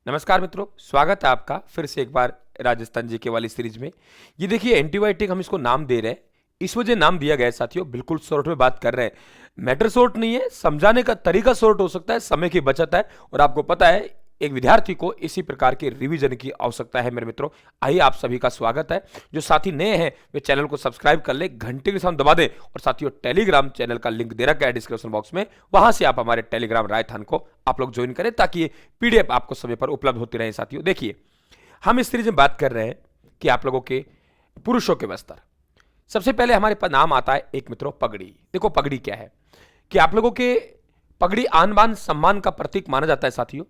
नमस्कार मित्रों, स्वागत है आपका फिर से एक बार राजस्थान जीके वाली सीरीज में। ये देखिए एंटीबायोटिक हम इसको नाम दे रहे हैं, इस वजह नाम दिया गया है साथियों। बिल्कुल शॉर्ट में बात कर रहे हैं, मैटर शॉर्ट नहीं है, समझाने का तरीका शॉर्ट हो सकता है, समय की बचत है। और आपको पता है एक विद्यार्थी को इसी प्रकार के रिवीजन की आवश्यकता है मेरे मित्रों। आइए, आप सभी का स्वागत है। जो साथी नए हैं वे चैनल को सब्सक्राइब कर ले, घंटे के साथ दबा दें। और साथियों टेलीग्राम चैनल का लिंक दे रखा है डिस्क्रिप्शन बॉक्स में, वहां से आप हमारे टेलीग्राम रायथान को आप लोग ज्वाइन करें ताकि ये पीडीएफ आपको समय पर उपलब्ध होती रहे। साथियों देखिए, हम इस सीरीज में बात कर रहे हैं कि आप लोगों के पुरुषों के बस्तर। सबसे पहले हमारे पास नाम आता है एक मित्रों पगड़ी। देखो पगड़ी क्या है कि आप लोगों के पगड़ी आन बान सम्मान का प्रतीक माना जाता है साथियों।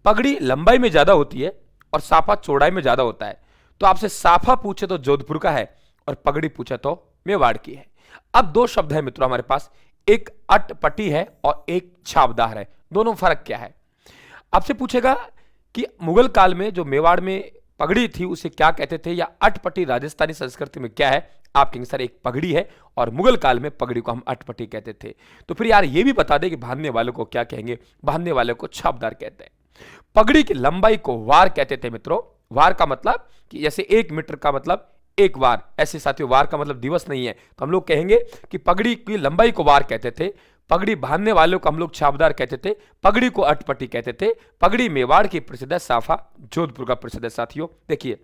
पगड़ी लंबाई में ज्यादा होती है और साफा चौड़ाई में ज्यादा होता है। तो आपसे साफा पूछे तो जोधपुर का है और पगड़ी पूछे तो मेवाड़ की है। अब दो शब्द है मित्रों हमारे पास, एक अटपटी है और एक छाबदार है। दोनों फर्क क्या है? आपसे पूछेगा कि मुगल काल में जो मेवाड़ में पगड़ी थी उसे क्या कहते थे, या अटपटी राजस्थानी संस्कृति में क्या है। आप कहेंगे सर एक पगड़ी है और मुगल काल में पगड़ी को हम अटपटी कहते थे। तो फिर यार ये भी बता दे कि बांधने वालों को क्या कहेंगे। बांधने वाले को छाबदार कहते हैं। पगड़ी की लंबाई को वार कहते थे मित्रों। वार का मतलब कि जैसे 1 मीटर का मतलब एक वार, ऐसे साथियों वार का मतलब दिवस नहीं है। तो हम लोग कहेंगे कि पगड़ी की लंबाई को वार कहते थे। पगड़ी बांधने वालों को हम लोग छाबदार कहते थे। पगड़ी को अटपटी कहते थे। पगड़ी मेवाड़ की प्रसिद्ध है, साफा जोधपुर का प्रसिद्ध है। साथियों देखिए,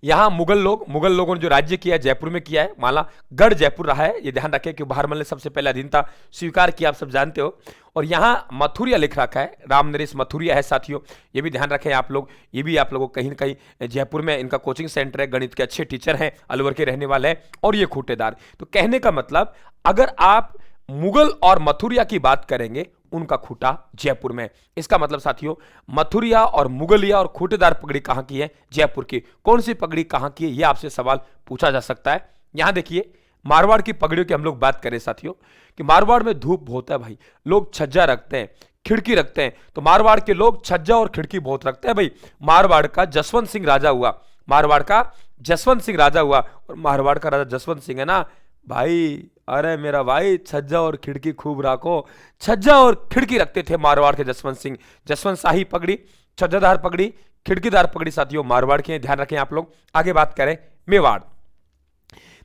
यहां मुगल लोगों ने जो राज्य किया है जयपुर में किया है, माला गढ़ जयपुर रहा है। ये ध्यान रखें कि बहारमल ने सबसे पहले अधीनता स्वीकार किया, आप सब जानते हो। और यहां मथुरिया लिख रखा है, राम नरेश मथुरिया है साथियों। ये भी ध्यान रखें आप लोग। ये भी आप लोगों को कहीं ना कहीं जयपुर में इनका कोचिंग सेंटर है, गणित के अच्छे टीचर हैं, अलवर के रहने वाले हैं। और ये खूंटेदार। तो कहने का मतलब अगर आप मुगल और मथुरिया की बात करेंगे, उनका खूंटा जयपुर में। इसका मतलब साथियों मथुरिया और मुगलिया और खूंटेदार पगड़ी कहां की है? जयपुर की। कौन सी पगड़ी कहां की है, यह आपसे सवाल पूछा जा सकता है। यहां देखिए मारवाड़ की पगड़ियों की हम लोग बात करें साथियों, कि मारवाड़ में धूप बहुत है भाई, लोग छज्जा रखते हैं, खिड़की रखते हैं। तो मारवाड़ के लोग छज्जा और खिड़की बहुत रखते हैं भाई। मारवाड़ का जसवंत सिंह राजा हुआ, मारवाड़ का जसवंत सिंह राजा हुआ। और मारवाड़ का राजा जसवंत सिंह है ना भाई, अरे मेरा भाई छज्जा और खिड़की खूब रखो। छज्जा और खिड़की रखते थे मारवाड़ के जसवंत सिंह। जसवंत शाही पगड़ी, छज्जादार पगड़ी, खिड़कीदार पगड़ी साथियों मारवाड़ के, ध्यान रखें आप लोग। आगे बात करें मेवाड़।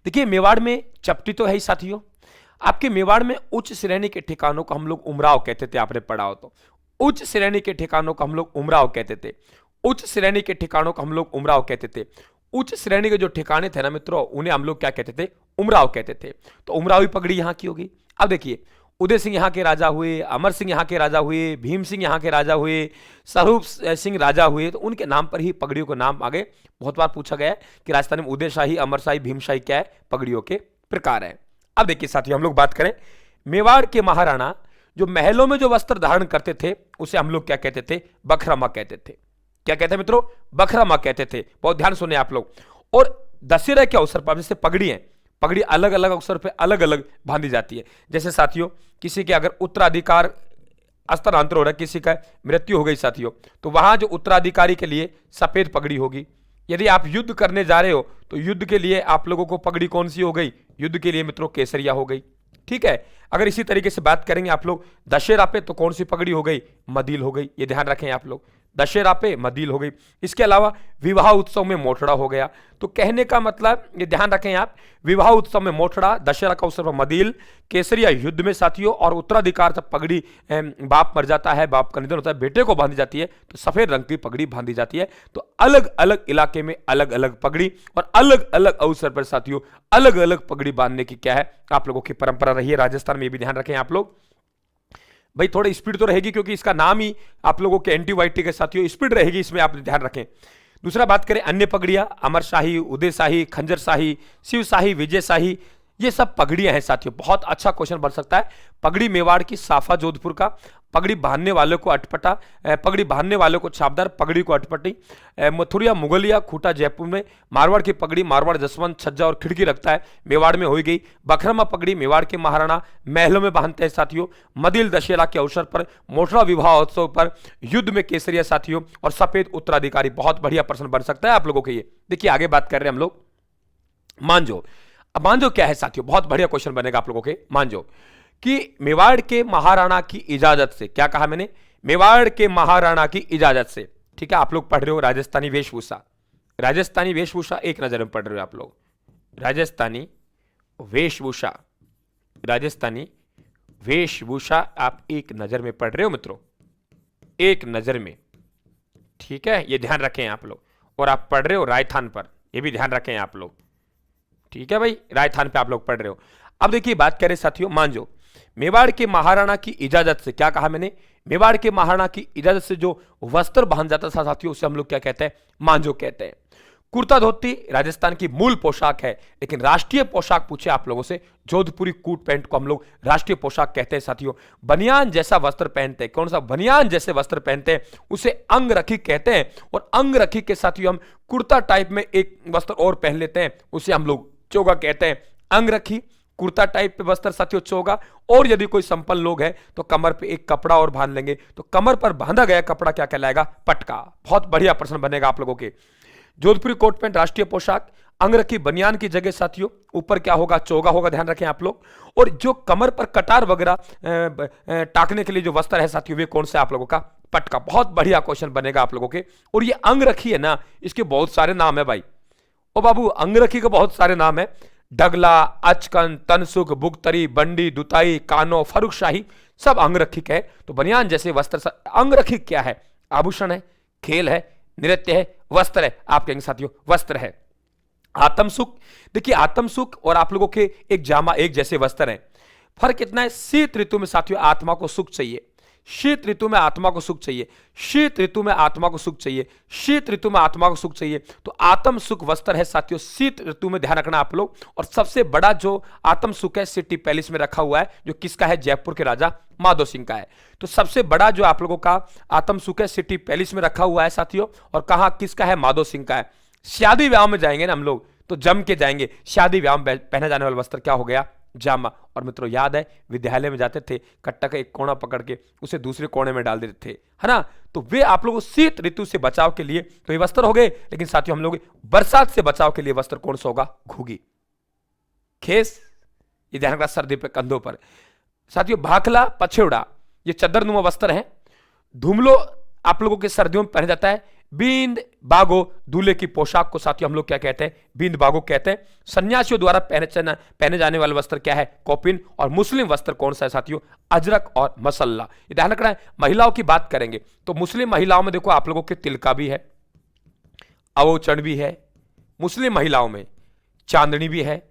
देखिए मेवाड़ में चपटी तो है ही साथियों। आपके मेवाड़ में उच्च श्रेणी के ठिकानों को हम लोग उमराव कहते थे, आपने पढ़ा हो तो। उच्च श्रेणी के ठिकानों को हम लोग उमराव कहते थे। उच्च श्रेणी के ठिकानों को हम लोग उमराव कहते थे। उच्च श्रेणी के जो ठिकाने थे ना मित्रों, उन्हें हम लोग क्या कहते थे? उमराव कहते थे। तो उमरावी पगड़ी यहां की होगी। अब देखिए उदय सिंह यहां के राजा हुए, अमर सिंह यहां के राजा हुए, भीम सिंह यहां के राजा हुए, स्वरूप सिंह राजा हुए। तो उनके नाम पर ही पगड़ियों को नाम आगे बहुत बार पूछा गया है कि राजस्थान में उदय शाही, अमर शाही, भीम शाही क्या है? पगड़ियों के प्रकार है। अब देखिए साथियों हम लोग बात करें मेवाड़ के महाराणा जो महलों में जो वस्त्र धारण करते थे उसे हम लोग क्या कहते थे? बखरामा कहते थे। क्या कहते हैं मित्रों? बखरामा कहते थे। बहुत ध्यान सुने आप लोग। और दशहरा के अवसर पर जैसे पगड़ी है, पगड़ी अलग अलग अवसर पर अलग अलग बांधी जाती है। जैसे साथियों किसी के अगर उत्तराधिकार हस्तांतर हो रहा है, किसी का मृत्यु हो गई साथियों, तो वहां जो उत्तराधिकारी के लिए सफेद पगड़ी होगी। यदि आप युद्ध करने जा रहे हो तो युद्ध के लिए आप लोगों को पगड़ी कौन सी हो गई? युद्ध के लिए मित्रों केसरिया हो गई। ठीक है। अगर इसी तरीके से बात करेंगे आप लोग दशहरा पे, तो कौन सी पगड़ी हो गई? मदील हो गई। ये ध्यान रखें आप लोग, दशहरा पे मदील हो गई। इसके अलावा विवाह उत्सव में मोठड़ा हो गया। तो कहने का मतलब ये ध्यान रखें आप, विवाह उत्सव में मोठड़ा, दशहरा का उत्सव पर मदील, केसरिया युद्ध में साथियों, और उत्तराधिकार जब पगड़ी बाप मर जाता है, बाप का निधन होता है, बेटे को बांधी जाती है, तो सफेद रंग की पगड़ी बांधी जाती है। तो अलग अलग इलाके में अलग अलग पगड़ी और अलग अलग अवसर पर साथियों अलग अलग पगड़ी बांधने की क्या है आप लोगों की परंपरा रही है। राजस्थान में ये भी ध्यान रखें आप लोग। भाई थोड़ी स्पीड तो रहेगी क्योंकि इसका नाम ही आप लोगों के एंटीबायोटिक के साथियों, स्पीड रहेगी इसमें, आप ध्यान रखें। दूसरा बात करें अन्य पगड़ियां, अमर शाही, उदय शाही, खंजर शाही, शिव शाही, विजय शाही, ये सब पगड़ियां हैं साथियों। बहुत अच्छा क्वेश्चन बन सकता है। पगड़ी मेवाड़ की, साफा जोधपुर का, पगड़ी बांधने वालों को अटपटा, पगड़ी बांधने वालों को छापदार, पगड़ी को अटपटी, मथुरिया मुगलिया, खूंटा जयपुर में, मारवाड़ की पगड़ी, मारवाड़ जसवंत छज्जा और खिड़की रखता है, मेवाड़ में हो गई। बखरमा पगड़ी मेवाड़ के महाराणा महलों में बांधते हैं साथियों। मदिल दशहरा के अवसर पर, मोठरा विवाह उत्सव पर, युद्ध में केसरिया साथियों, और सफेद उत्तराधिकारी। बहुत बढ़िया प्रश्न बन सकता है आप लोगों के ये। देखिए आगे बात कर रहे हैं हम लोग मांझो। अब मांझो क्या है साथियों? बहुत बढ़िया क्वेश्चन बनेगा आप लोगों के। मांझो कि मेवाड़ के महाराणा की इजाजत से, क्या कहा मैंने? मेवाड़ के महाराणा की इजाजत से। ठीक है, आप लोग पढ़ रहे हो राजस्थानी वेशभूषा, राजस्थानी वेशभूषा एक नजर में पढ़ रहे हो आप लोग, राजस्थानी वेशभूषा, राजस्थानी वेशभूषा आप एक नजर में पढ़ रहे हो मित्रों, एक नजर में। ठीक है, ये ध्यान रखें आप लोग। और आप पढ़ रहे हो राजस्थान पर, ये भी ध्यान रखें आप लोग। ठीक है भाई, राजस्थान पे आप लोग पढ़ रहे हो। अब देखिए बात करें साथियों मांझो, मेवाड़ के महाराणा की इजाजत से, क्या कहा मैंने, मेवाड़ के महाराणा की इजाजत से जो वस्त्र पहन जाता था साथियों, उसे हम लोग क्या कहते हैं, मांझो कहते हैं। कुर्ता धोती राजस्थान की मूल पोशाक है, लेकिन राष्ट्रीय पोशाक पूछे आप लोगों से, जोधपुरी कोट पैंट को हम लोग राष्ट्रीय पोशाक कहते हैं साथियों। बनियान जैसा वस्त्र पहनते हैं, कौन सा, बनियान जैसे वस्त्र पहनते हैं, उसे अंगरखी कहते हैं। और अंगरखी के साथियों हम कुर्ता टाइप में एक वस्त्र और पहन लेते हैं, उसे हम लोग चोगा कहते हैं। अंगरखी, कुर्ता टाइप पे वस्त्र साथियों चोगा। और यदि कोई संपन्न लोग है तो कमर पे एक कपड़ा और बांध लेंगे, तो कमर पर बांधा गया कपड़ा क्या कहलाएगा, पटका। बहुत बढ़िया प्रश्न बनेगा आप लोगों के। जोधपुरी कोट पैंट राष्ट्रीय पोशाक, अंगरखी बनियान की जगह साथियों ऊपर क्या होगा, चोगा होगा, ध्यान रखें आप लोग। और जो कमर पर कटार वगैरह टाकने के लिए जो वस्त्र है साथियों, वे कौन सा आप लोगों का, पटका। बहुत बढ़िया क्वेश्चन बनेगा आप लोगों के। और ये अंगरखी है ना, इसके बहुत सारे नाम है भाई। ओ बाबू, अंगरखी के बहुत सारे नाम है, डगला, अचकन, तनसुख, बुगतरी, बंडी, दुताई, कानो, फरुखशाही, सब अंगरखी है। तो बनियान जैसे वस्त्र, अंगरखी क्या है, आभूषण है, खेल है, नृत्य है, वस्त्र है। आप कहेंगे साथियों वस्त्र है। आत्मसुख, देखिए आत्मसुख और आप लोगों के एक जामा एक जैसे वस्त्र हैं। फर्क कितना है, शीत ऋतु में साथियों आत्मा को सुख चाहिए, शीत ऋतु में आत्मा को सुख चाहिए, शीत ऋतु में आत्मा को सुख चाहिए, शीत ऋतु में आत्मा को सुख चाहिए। तो आत्म सुख वस्त्र है साथियों शीत ऋतु में, ध्यान रखना आप लोग। और सबसे बड़ा जो आत्म सुख है सिटी पैलेस में रखा हुआ है, जो किसका है, जयपुर के राजा माधो सिंह का है। तो सबसे बड़ा जो आप लोगों का आत्म सुख है सिटी पैलेस में रखा हुआ है साथियों। और कहा किसका है, माधो सिंह का है। शादी ब्याह में जाएंगे ना हम लोग तो जम के जाएंगे, शादी ब्याह में पहने जाने वाला वस्त्र क्या हो गया, जामा। और मित्रों याद है विद्यालय में जाते थे, कट्टा का एक कोना पकड़ के उसे दूसरे कोने में डाल देते थे, है ना। तो वे आप लोगों शीत ऋतु से बचाव के लिए तो ये वस्त्र हो गए, लेकिन साथियों हम लोग बरसात से बचाव के लिए वस्त्र कौन सा होगा, घुगी, खेस, ये ध्यान रखना सर्दी पे कंधों पर। साथियों भाखला, पछेवड़ा, ये चद्दरनुमा वस्त्र है। धुमलो आप लोगों के सर्दियों में पहना जाता है। बींद बागो दूल्हे की पोशाक को साथियों हम लोग क्या कहते हैं, बींद बागो कहते हैं। सन्यासियों द्वारा पहने जाने वाला वस्त्र क्या है, कौपिन। और मुस्लिम वस्त्र कौन सा है साथियों, अजरक और मसल्ला। ये ध्यान रखना है। महिलाओं की बात करेंगे तो मुस्लिम महिलाओं में देखो आप लोगों के तिलका भी है, अवोचन भी है। मुस्लिम महिलाओं में चांदनी भी है,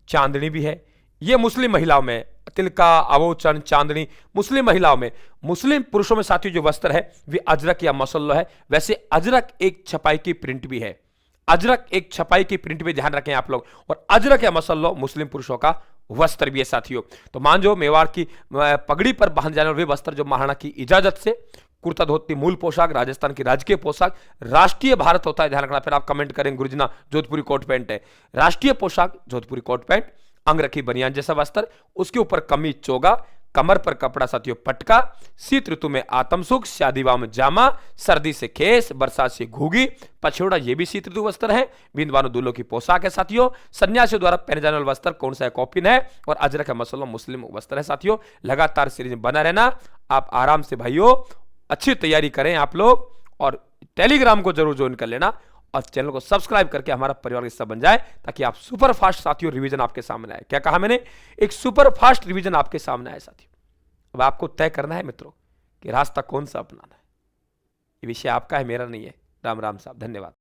चांदनी भी है। ये मुस्लिम महिलाओं में तिलका, अवोचन, चांदनी मुस्लिम महिलाओं में। मुस्लिम पुरुषों में साथियों जो वस्त्र है वे अजरक या मसल्ला है। वैसे अजरक एक छपाई की प्रिंट भी है, अजरक एक छपाई की प्रिंट भी ध्यान रखें आप लोग। और अजरक या मसल्ला मुस्लिम पुरुषों का वस्त्र भी है साथियों। तो मांझो मेवाड़ की पगड़ी पर बांध जाने वाले वस्त्र जो महाराणा की इजाजत से, कुर्ता धोती मूल पोशाक, राजस्थान की राजकीय पोशाक, राष्ट्रीय भारत होता है, ध्यान रखना। फिर आप कमेंट करेंगे गुरुजना जोधपुरी कोट पैंट है, राष्ट्रीय पोशाक जोधपुरी कोट पैंट, अंगरखी बनियान जैसा वस्त्र, उसके ऊपर कमीज चोगा, कमर पर कपड़ा साथियों पटका, शीत ऋतु में आत्मसुख, शादी विवाह में जामा, सर्दी से खेस, बरसात से घूगी, पछोड़ा ये भी शीत ऋतु वस्त्र है। बिंदवानु दूल्हों की पोशाक है साथियों। सन्यासियों द्वारा पहने जाने वाला वस्त्र कौन सा है, कौपिन है। और अजरक है मसल्ला मुस्लिम वस्त्र है साथियों। लगातार सीरीज में बना रहना, आप आराम से भाइयों अच्छी तैयारी करें आप लोग। और टेलीग्राम को जरूर ज्वाइन कर लेना और चैनल को सब्सक्राइब करके हमारा परिवार का हिस्सा बन जाए, ताकि आप सुपर फास्ट साथियों रिवीजन आपके सामने आए। क्या कहा मैंने, एक सुपर फास्ट रिवीजन आपके सामने आए साथियों। अब आपको तय करना है मित्रों कि रास्ता कौन सा अपनाना है। ये विषय आपका है, मेरा नहीं है। राम राम साहब, धन्यवाद।